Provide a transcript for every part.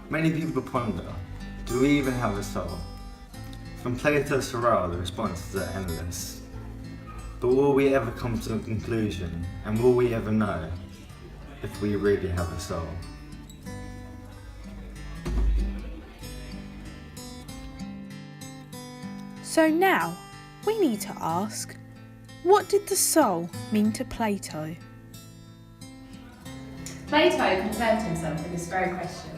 Many people ponder, do we even have a soul? From Plato to Ryle, the responses are endless. But will we ever come to a conclusion, and will we ever know if we really have a soul? So now, we need to ask, what did the soul mean to Plato? Plato concerned himself with this very question.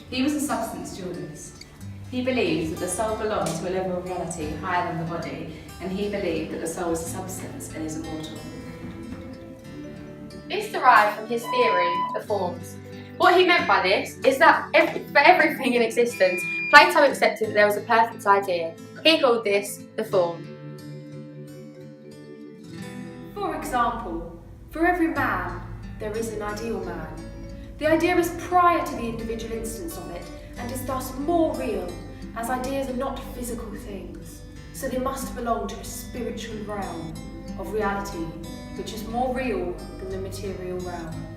He was a substance dualist. He believed that the soul belonged to a level of reality higher than the body, and he believed that the soul is a substance and is immortal. This derived from his theory, the forms. What he meant by this is that for everything in existence, Plato accepted that there was a perfect idea. He called this the form. For example, for every man, there is an ideal man. The idea is prior to the individual instance of it, and is thus more real, as ideas are not physical things, so they must belong to a spiritual realm of reality, which is more real than the material realm.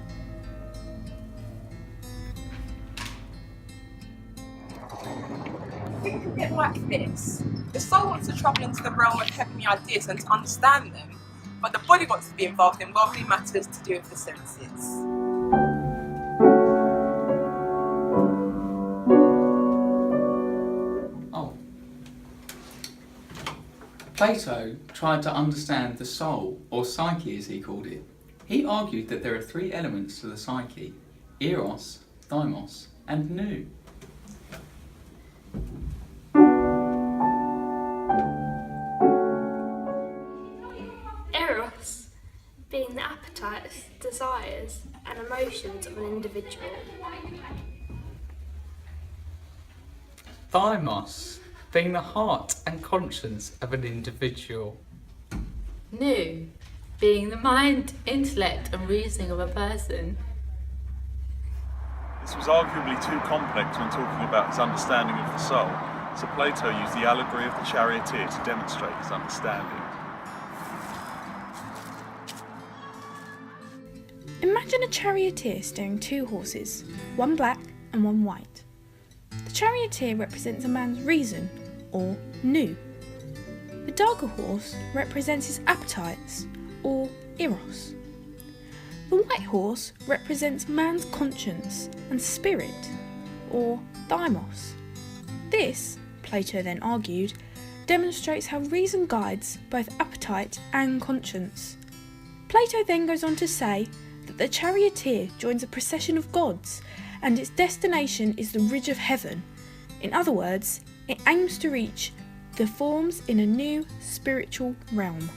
Think of it like this. The soul wants to travel into the realm of heavenly ideas and to understand them, but the body wants to be involved in worldly matters to do with the senses. Plato tried to understand the soul, or psyche as he called it. He argued that there are three elements to the psyche: eros, thymos, and nous. Eros being the appetites, desires, and emotions of an individual. Thymos being the heart and conscience of an individual. Nous being the mind, intellect, and reasoning of a person. This was arguably too complex when talking about his understanding of the soul, so Plato used the allegory of the charioteer to demonstrate his understanding. Imagine a charioteer steering two horses, one black and one white. The charioteer represents a man's reason, or nous. The darker horse represents his appetites, or eros. The white horse represents man's conscience and spirit, or thymos. This, Plato then argued, demonstrates how reason guides both appetite and conscience. Plato then goes on to say that the charioteer joins a procession of gods, and its destination is the ridge of heaven. In other words, it aims to reach the forms in a new spiritual realm.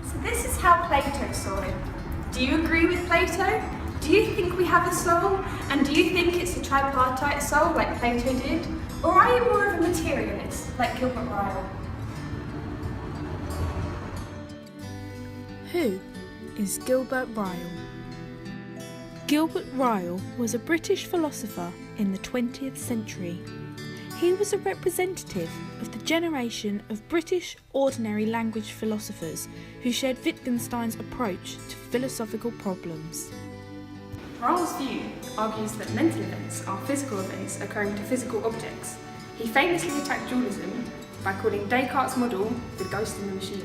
So this is how Plato saw it. Do you agree with Plato? Do you think we have a soul? And do you think it's a tripartite soul like Plato did? Or are you more of a materialist like Gilbert Ryle? Who is Gilbert Ryle? Gilbert Ryle was a British philosopher in the 20th century. He was a representative of the generation of British ordinary language philosophers who shared Wittgenstein's approach to philosophical problems. Ryle's view argues that mental events are physical events occurring to physical objects. He famously attacked dualism by calling Descartes' model the ghost in the machine.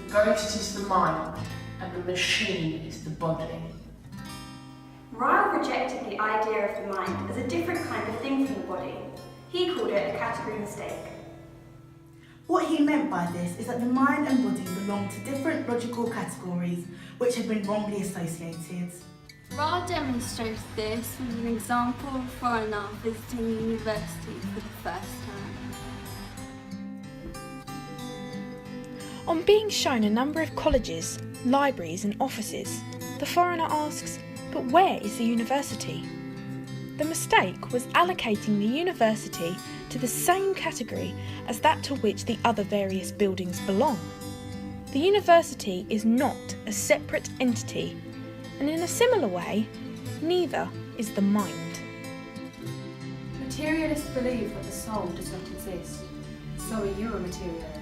The ghost is the mind, and the machine is the body. Ryle rejected the idea of the mind as a different kind of thing from the body. He called it a category mistake. What he meant by this is that the mind and body belong to different logical categories which have been wrongly associated. Ryle demonstrates this with an example of a foreigner visiting a university for the first time. On being shown a number of colleges, libraries and offices, the foreigner asks, "But where is the university?" The mistake was allocating the university to the same category as that to which the other various buildings belong. The university is not a separate entity, and in a similar way, neither is the mind. Materialists believe that the soul does not exist. So are you a materialist?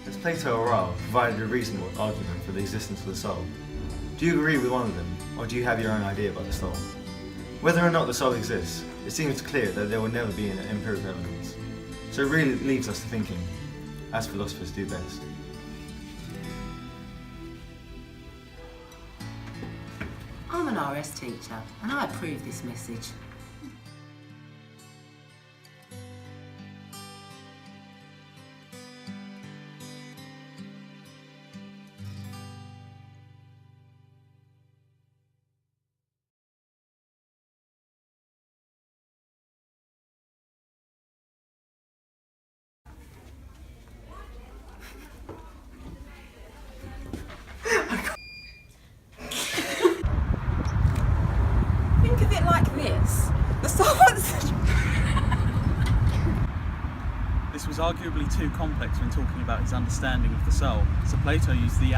As Plato or Ryle provided a reasonable argument for the existence of the soul, do you agree with one of them, or do you have your own idea about the soul? Whether or not the soul exists, it seems clear that there will never be an empirical evidence. So it really leaves us to thinking, as philosophers do best. I'm an RS teacher and I approve this message. Think of it like this. The soul wants to... This was arguably too complex when talking about his understanding of the soul, so Plato used the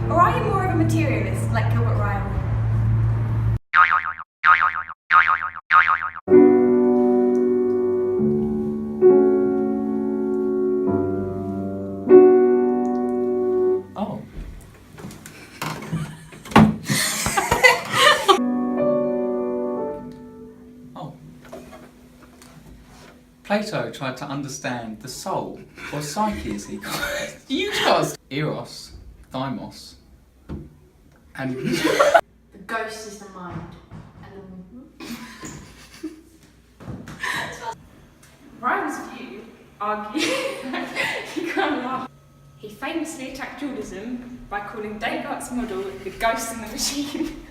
Or are you more of a materialist, like Gilbert Ryle? Oh. Oh. Plato tried to understand the soul, or psyche as he called it. You just Eros, Thymos, and The ghost is the mind, and the... Ryle's view argued he can't laugh. He famously attacked dualism by calling Descartes' model the ghost in the machine.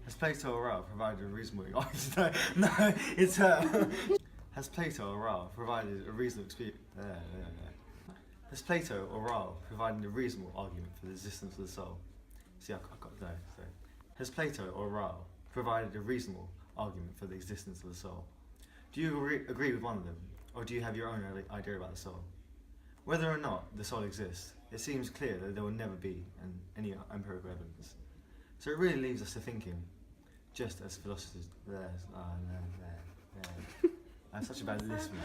Has Plato or Ryle provided a reasonable Has Plato or Ryle provided a reasonable Has Plato or Ryle provided a reasonable argument for the existence of the soul? See, I've got no. So, has Plato or Ryle provided a reasonable argument for the existence of the soul? Do you agree with one of them, or do you have your own idea about the soul? Whether or not the soul exists, it seems clear that there will never be any empirical evidence. So it really leaves us to thinking, just as philosophers. I'm such a bad listener.